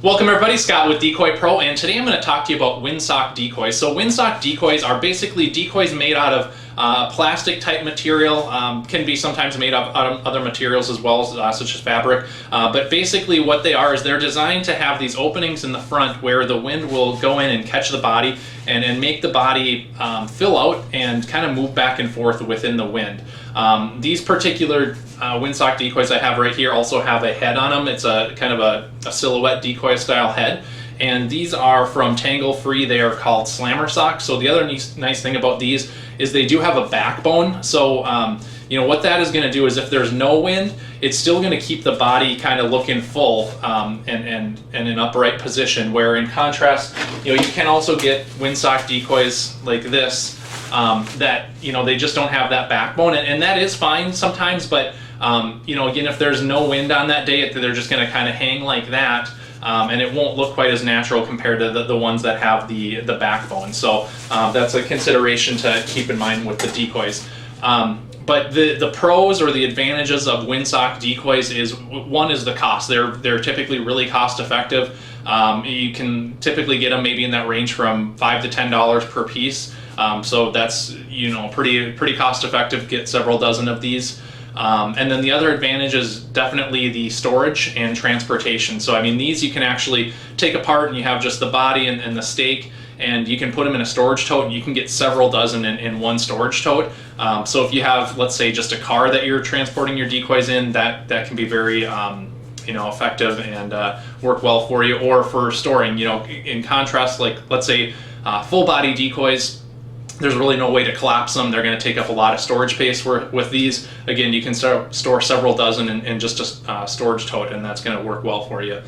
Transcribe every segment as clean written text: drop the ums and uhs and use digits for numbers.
Welcome everybody, Scott with Decoy Pro, and today I'm going to talk to you about Windsock Decoys. So Windsock Decoys are basically decoys made out of plastic type material, can be sometimes made out of other materials as well, such as fabric. But basically what they are is they're designed to have these openings in the front where the wind will go in and catch the body and make the body fill out and kind of move back and forth within the wind. These particular Windsock decoys I have right here also have a head on them. It's a kind of a silhouette decoy style head. And these are from Tangle Free. They are called slammer socks. So the other nice thing about these is they do have a backbone. So you know what that is going to do is if there's no wind, it's still going to keep the body kind of looking full and in an upright position. Where in contrast, you can also get Windsock decoys like this that they just don't have that backbone, and that is fine sometimes. But again, if there's no wind on that day, they're just going to kind of hang like that. And it won't look quite as natural compared to the ones that have the backbone. So that's a consideration to keep in mind with the decoys. But the pros or the advantages of Windsock decoys is, one is the cost. They're typically really cost effective. You can typically get them maybe in that range from $5 to $10 per piece. So that's pretty cost effective. Get several dozen of these. And then the other advantage is definitely the storage and transportation. So I mean, these you can actually take apart and you have just the body and the stake, and you can put them in a storage tote and you can get several dozen in one storage tote. So if you have, let's say, just a car that you're transporting your decoys in, that can be very effective and work well for you. Or for storing, in contrast, like let's say full body decoys, there's really no way to collapse them. They're going to take up a lot of storage space. With these, again, you can store several dozen in just a storage tote, and that's going to work well for you.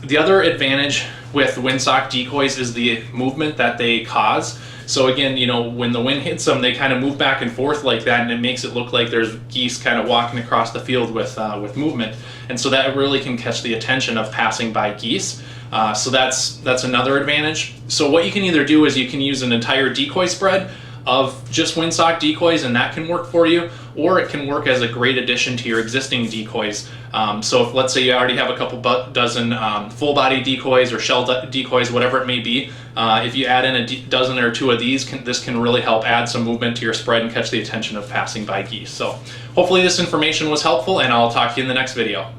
The other advantage with Windsock decoys is the movement that they cause. So again, when the wind hits them, they kind of move back and forth like that, and it makes it look like there's geese kind of walking across the field with movement. And so that really can catch the attention of passing by geese. So that's another advantage. So what you can either do is you can use an entire decoy spread of just Windsock decoys, and that can work for you, or it can work as a great addition to your existing decoys. So if, let's say, you already have a couple dozen full body decoys or shell decoys, whatever it may be, if you add in a dozen or two of these, this can really help add some movement to your spread and catch the attention of passing by geese. So hopefully this information was helpful, and I'll talk to you in the next video.